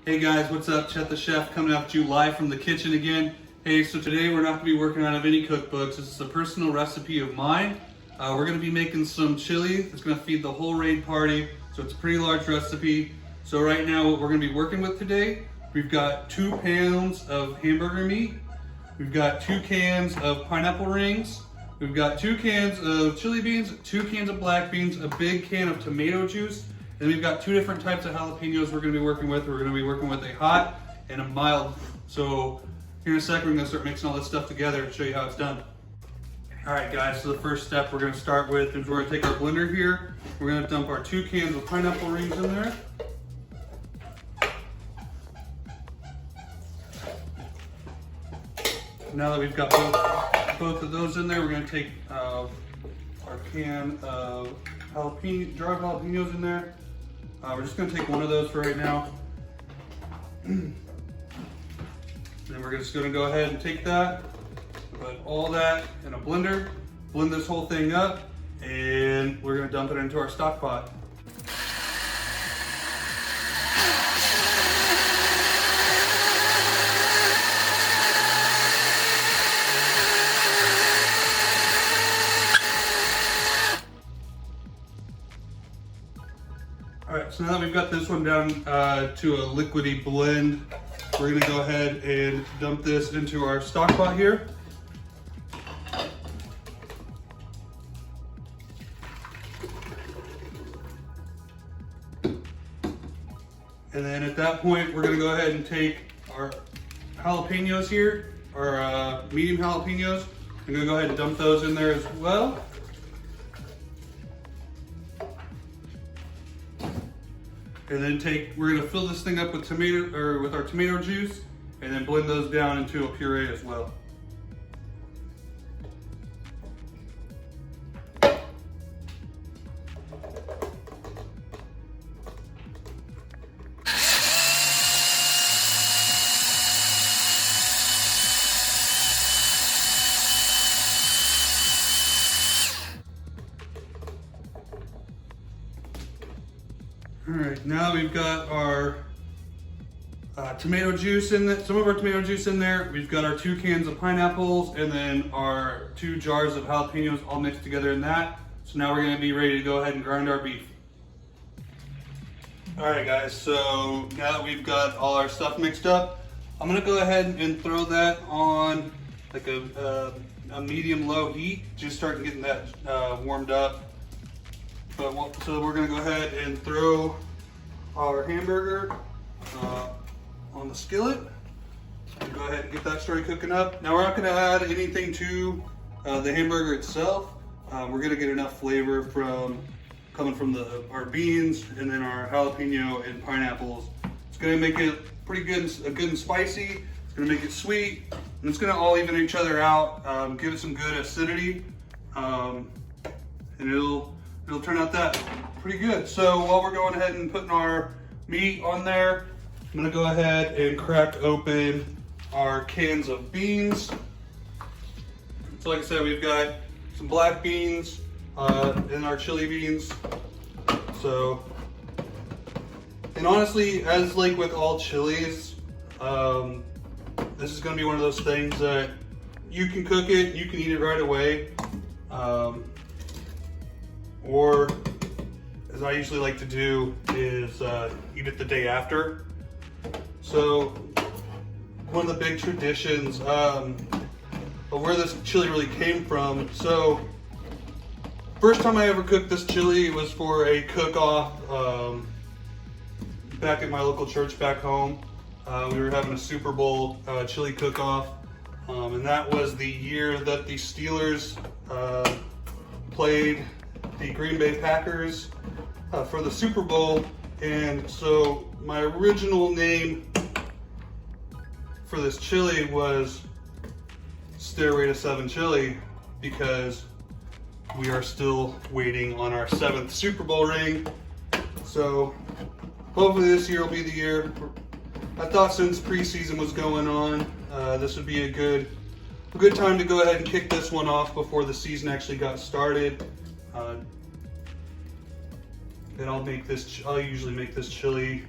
Hey guys, what's up? Chet the Chef coming out to you live from the kitchen again. Hey, so today we're not going to be working out of any cookbooks. This is a personal recipe of mine. We're going to be making some chili. It's going to feed the whole raid party. So it's a pretty large recipe. So right now what we're going to be working with today, we've got 2 pounds of hamburger meat. We've got 2 cans of pineapple rings. We've got 2 cans of chili beans, 2 cans of black beans, a big can of tomato juice. And we've got 2 different types of jalapenos we're going to be working with. We're going to be working with a hot and a mild. So here in a second, we're going to start mixing all this stuff together and show you how it's done. All right, guys, so the first step we're going to start with is we're going to take our blender here. We're going to dump our 2 cans of pineapple rings in there. Now that we've got both of those in there, we're going to take our can of dried jalapenos in there. We're just going to take one of those for right now. Then we're just going to go ahead and take that, put all that in a blender, blend this whole thing up, and we're going to dump it into our stock pot. All right, so now that we've got this one down to a liquidy blend, we're gonna go ahead and dump this into our stock pot here. And then at that point, we're gonna go ahead and take our jalapenos here, our medium jalapenos. I'm gonna go ahead and dump those in there as well. And then we're gonna fill this thing up with with our tomato juice, and then blend those down into a puree as well. All right, now we've got our tomato juice in there, some of our tomato juice in there. We've got our 2 cans of pineapples and then our 2 jars of jalapenos all mixed together in that. So now we're gonna be ready to go ahead and grind our beef. All right guys, so now that we've got all our stuff mixed up, I'm gonna go ahead and throw that on like a medium-low heat, just start getting that warmed up. So we're gonna go ahead and throw our hamburger on the skillet. Go ahead and get that started cooking up. Now we're not gonna add anything to the hamburger itself. We're gonna get enough flavor coming from our beans and then our jalapeno and pineapples. It's gonna make it pretty good and spicy. It's gonna make it sweet, and it's gonna all even each other out. Give it some good acidity, and it'll turn out that pretty good. So while we're going ahead and putting our meat on there, I'm gonna go ahead and crack open our cans of beans. So like I said, we've got some black beans and our chili beans. So, and honestly, as like with all chilies, this is gonna be one of those things that you can cook it, you can eat it right away. Or, as I usually like to do, is eat it the day after. So, one of the big traditions of where this chili really came from. So, first time I ever cooked this chili was for a cook-off back at my local church back home. We were having a Super Bowl chili cook-off, and that was the year that the Steelers played the Green Bay Packers for the Super Bowl. And so my original name for this chili was Stairway to 7 chili, because we are still waiting on our 7th Super Bowl ring. So hopefully this year will be the year. I thought since preseason was going on, this would be a good time to go ahead and kick this one off before the season actually got started. And I'll usually make this chili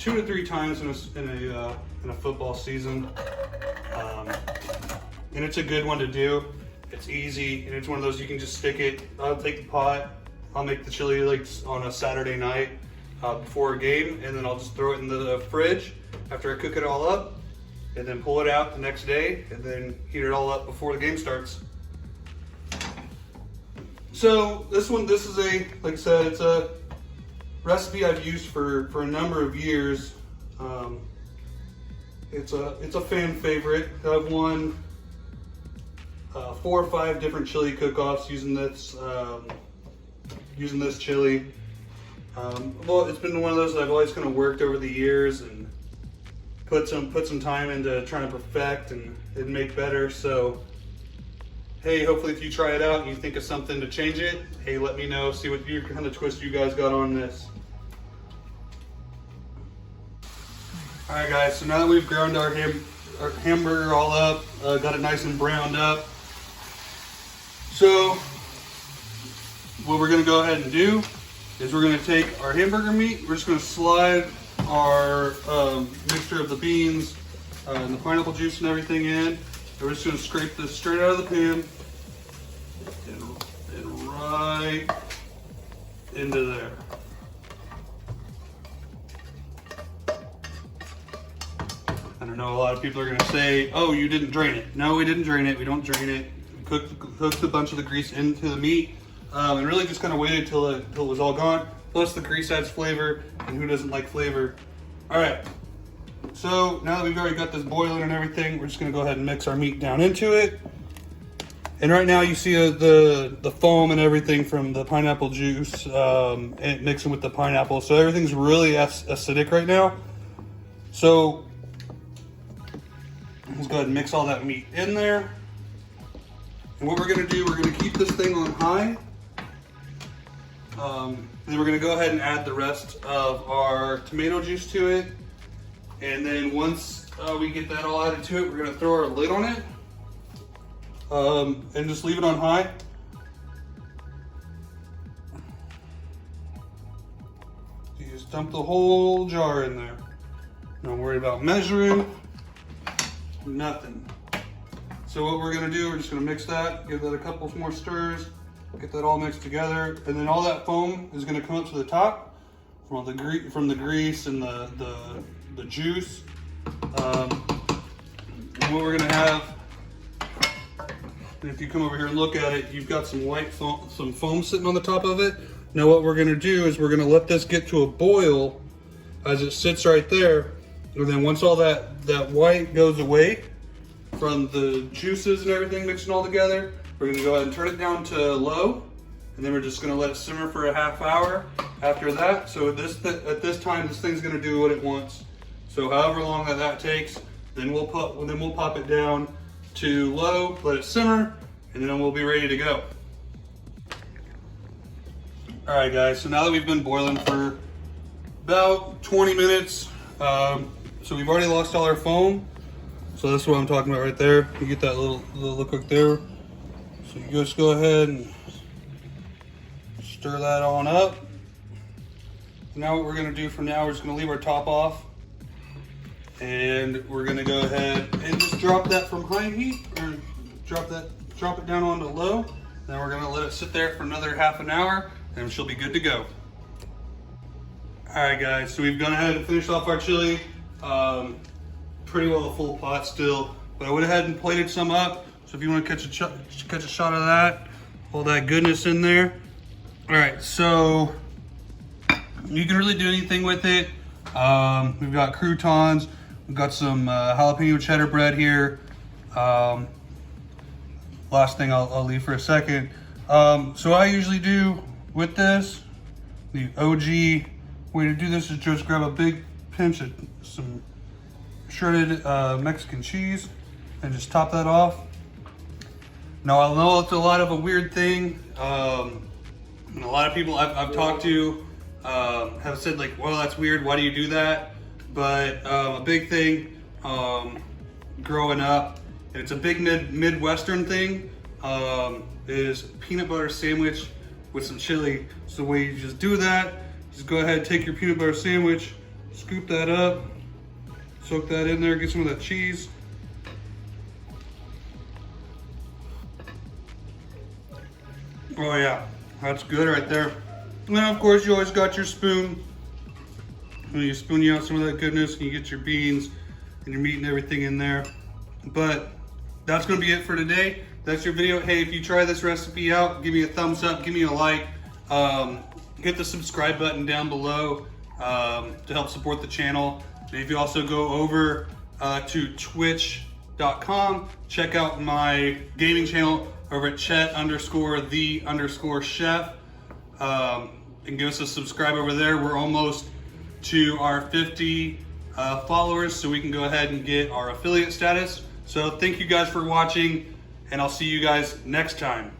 2 to 3 times in a football season, and it's a good one to do. It's easy, and it's one of those you can just stick it. I'll take the pot. I'll make the chili like on a Saturday night before a game, and then I'll just throw it in the fridge after I cook it all up, and then pull it out the next day, and then heat it all up before the game starts. So this is like I said, it's a recipe I've used for a number of years. It's a fan favorite. I've won 4 or 5 different chili cook-offs using this chili. Well, it's been one of those that I've always kind of worked over the years and put some time into trying to perfect and make better. So, hey, hopefully if you try it out and you think of something to change it, hey, let me know. See what kind of twist you guys got on this. All right, guys. So now that we've ground our hamburger all up, got it nice and browned up. So what we're gonna go ahead and do is we're gonna take our hamburger meat, we're just gonna slide our mixture of the beans and the pineapple juice and everything in, and we're just gonna scrape this straight out of the pan and right into there. I don't know, a lot of people are gonna say, oh, you didn't drain it. No, we didn't drain it, we don't drain it. Cooked a bunch of the grease into the meat, and really just kind of waited till it was all gone. Plus the grease adds flavor, and who doesn't like flavor? All right, so now that we've already got this boiling and everything, we're just gonna go ahead and mix our meat down into it. And right now you see the foam and everything from the pineapple juice and mixing with the pineapple, so everything's really acidic right now. So let's go ahead and mix all that meat in there. And what we're gonna do, we're gonna keep this thing on high. Then we're gonna go ahead and add the rest of our tomato juice to it. And then once we get that all added to it, we're gonna throw our lid on it and just leave it on high. You just dump the whole jar in there. Don't worry about measuring, nothing. So what we're gonna do, we're just gonna mix that, give that a couple more stirs, get that all mixed together, and then all that foam is gonna come up to the top from the grease and the juice. And what we're gonna have, if you come over here and look at it, you've got some white foam sitting on the top of it. Now what we're gonna do is we're gonna let this get to a boil as it sits right there, and then once all that white goes away from the juices and everything mixing all together, we're gonna go ahead and turn it down to low, and then we're just gonna let it simmer for a half hour after that. So at this time, this thing's gonna do what it wants. So however long that takes, then we'll pop it down to low, let it simmer, and then we'll be ready to go. All right, guys. So now that we've been boiling for about 20 minutes, so we've already lost all our foam. So that's what I'm talking about right there. You get that little look right there. So you just go ahead and stir that on up. Now what we're gonna do from now, we're just gonna leave our top off, and we're gonna go ahead and just drop that from high heat, or drop it down onto low. Then we're gonna let it sit there for another half an hour, and she'll be good to go. All right, guys. So we've gone ahead and finished off our chili. Pretty well a full pot still, but I went ahead and plated some up. So if you want to catch a shot of that, all that goodness in there. All right, so you can really do anything with it. We've got croutons, we've got some jalapeno cheddar bread here. Last thing I'll leave for a second. So I usually do with this, the OG way to do this is just grab a big pinch of some shredded Mexican cheese and just top that off. Now I know it's a lot of a weird thing. A lot of people I've talked to have said like, well, that's weird, why do you do that? But a big thing growing up, and it's a big Midwestern thing, is peanut butter sandwich with some chili. So the way you just do that, just go ahead, take your peanut butter sandwich, Scoop that up, soak that in there, get some of that cheese. Oh yeah, that's good right there. And then of course you always got your spoon. And you spoon you out some of that goodness and you get your beans and your meat and everything in there. But that's gonna be it for today. That's your video. Hey, if you try this recipe out, give me a thumbs up, give me a like. Hit the subscribe button down below to help support the channel. And if you also go over to twitch.com, check out my gaming channel over at Chet_the_chef, and give us a subscribe over there. We're almost to our 50 followers, so we can go ahead and get our affiliate status. So thank you guys for watching, and I'll see you guys next time.